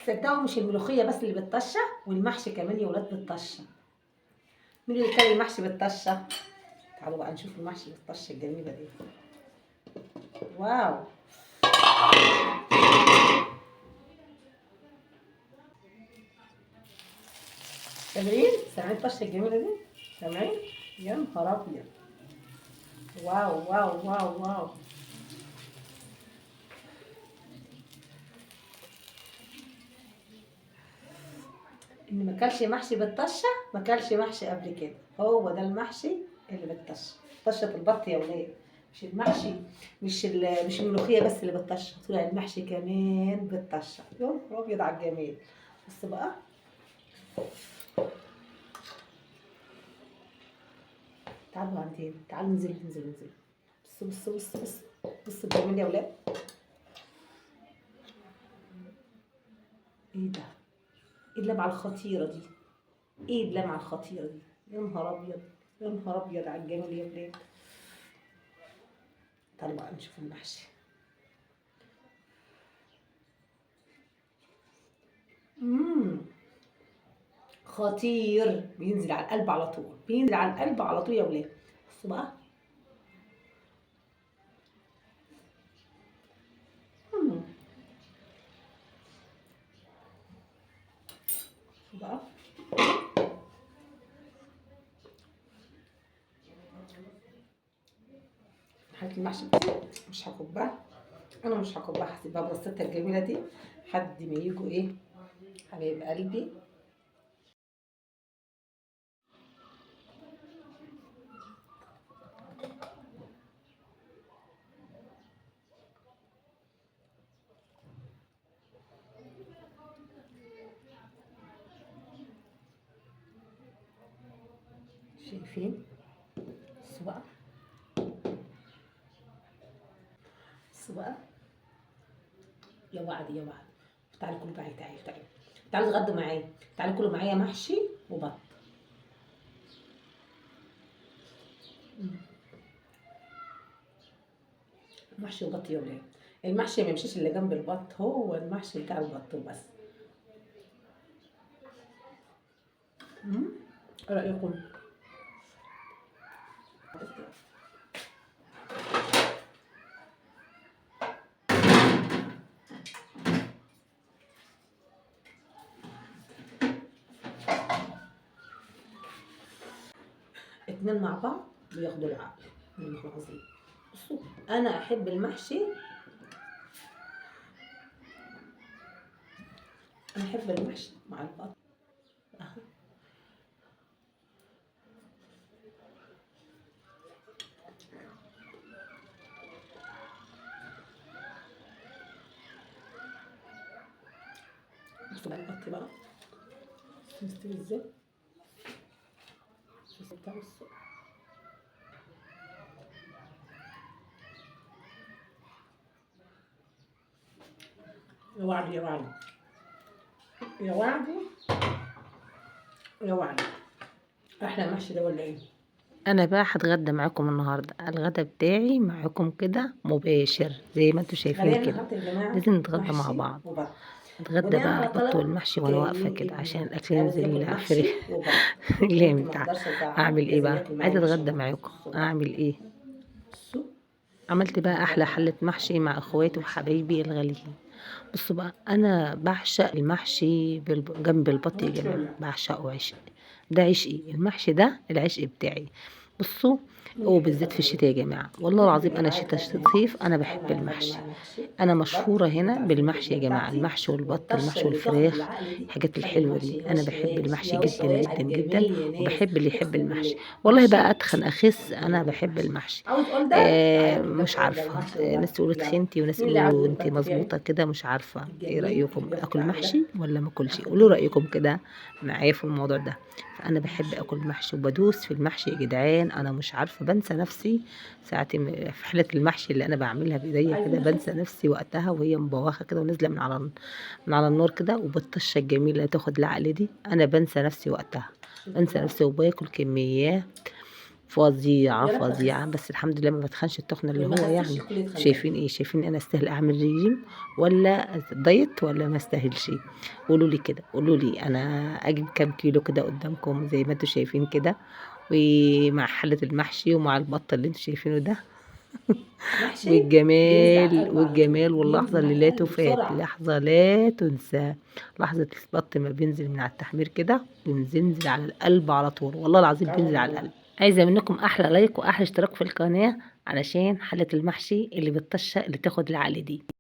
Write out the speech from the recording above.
تصدقوا مش الملوخية بس اللي بالطشة، والمحشي كمان يا ولاد بالطشة. مين اللي كان المحشي بالطشة؟ تعالوا بقى نشوف المحشي بالطشة الجميلة دي. واو. سامعين الطشة الجميلة دي؟ سامعين؟ يا نهار أبيض. واو واو واو واو. اللي ما كلش محشي بالطشه ما كلش محشي قبل كده. هو ده المحشي اللي بالطشه، طشه البط يا ولاد. مش المحشي، مش الملوخيه بس اللي بالطشه، طلع المحشي كمان بالطشه. يا نهار ابيض على الجمال. بص بقى، تعالوا عندي، تعالوا ننزل ننزل ننزل. بص بص بص بص بص الجمال يا ولاد. ايه ده؟ ايه اللمعه الخطيره دي؟ ايه اللمعه الخطيره دي؟ يا نهار ابيض، يا نهار ابيض على الجمال يا ولاد. تعالوا بقى نشوف المحشي. خطير، بينزل على القلب على طول، بينزل على القلب على طول يا ولاد. بصوا بقى. مم. بصوا بقى. حاجة المحشي مش هكبها، انا مش هكبها، هسيبها بوصفتها الجميله دي لحد ما يجوا ايه حبايب قلبي. شايفين؟ بصوا بقى، بصوا بقى. يا وعد يا وعد. تعالوا كلوا معايا، تعالوا تعالوا تعالوا اتغدوا معايا، تعالوا كلوا معايا محشي وبط. محشي وبط يا ولاد. المحشي ما يمشيش اللي جنب البط، هو المحشي بتاع البط وبس. ايه رايكم؟ اتنين مع بعض بياخدوا العقل. والله العظيم. بصوا، انا احب المحشي، انا احب المحشي مع البط. اهو. بصوا بقى البط بقى مستوي ازاي. الصوص بتاعه بصوا. يا وعد يا وعد يا وعد يا وعد. احلى محشي ده ولا ايه؟ انا بقى هتغدى معاكم النهارده، الغدا بتاعي معاكم كده مباشر زي ما انتوا شايفين غالبا كده. النهارده يا جماعه لازم نتغدى مع محشي بعض. وبط، اتغدى بناء بقى على البط طلب والمحشي وانا واقفه كريم كده عشان ابني، الاكل عاوز ياكل ينزل في محشي وبط. رجلين قلت ما بتاعته. اقدرش ازعله، اعمل ايه لازم بقى؟ ياكل معايا عايزه محشي اتغدى وبط. معاكم، بصوا بقى، اعمل ايه؟ بصوا. عملت بقى احلى هنتغدى حله بقى. محشي مع اخواتي وحبايبي الغاليين. بصوا بقى، انا بعشق المحشي جنب البط يا جماعه، بعشقه عشق. ده عشقي المحشي، ده العشق بتاعي. بصوا، مين يحب وبالذات في يتغدى الشتاء يا معانا؟ جماعه، والله مين العظيم اللي انا معاه شتاء يتغدى معانا؟ صيف انا تعالوا بحب معايا اتغدوا المحشي. معايا محشي انا وبط. مشهوره هنا وانتوا عارفين بالمحشي يا التتبيله جماعه، بتاعتي المحشي والبط، والطشه المحشي اللي تاخد والفراخ، العقل دي الحاجات تخلي الحلوه دي. المحشي انا يواش بحب يواش المحشي يواش جدا يواش على جدا جدا، الجمال يا ناس. وبحب اللي يحب اقسم المحشي. بالله والله محشي. بقى اتخن اخس، انا جمال بحب المحشي. المحشي. عاوز اوردر؟ تعالى قدامك مش اوردر عارفه، محشي وبط. ناس تقولوا يلا. تخنتي وناس مين اللي عاوز يقولوا انت البط بتاعي مظبوطه كده، مش عارفه ايه الجميل رايكم، الحلو اكل بتاعنا ده؟ محشي ولا ما اكلش؟ هاخد قولوا منه رايكم كده معايا في الموضوع ده. فانا بحب محشي. اكل محشي وبدوس في المحشي يا جدعان. انا مش عارفه، بنسى نفسي ساعه في حله المحشي اللي انا بعملها بايديا كده، عايزين بنسى نخس. نفسي وقتها وهي مبوخه كده ونازله من على النار كده، وبالطشه الجميله اللي تاخد العقل دي، انا بنسى نفسي وقتها، شوفوا بنسى بقى. نفسي وباكل كميات فظيعة يا رب فظيعة، أخس. بس الحمد لله ما بتخنش التخن اللي اللي ما هو خسش يعني. الكل يتخن. شايفين ايه؟ شايفين انا استاهل اعمل ريجيم ولا دايت ولا ما استاهلش؟ قولوا لي كده، قولوا لي انا اجيب كام كيلو كده قدامكم زي ما انتوا شايفين كده، ومع حلة المحشي ومع البط اللي انتوا شايفينه ده محشي بينزل على القلب على طول، والجمال واللحظة بينزل اللي على لا القلب تفات، بسرعة. لحظة لا تنسى. لحظة البط ما بينزل من على التحمير كده بينزل على القلب على طول، والله العظيم بينزل على القلب. عايزة منكم أحلى لايك وأحلى اشتراك في القناة علشان حلة المحشي اللي بالطشة اللي تاخد العقل دي.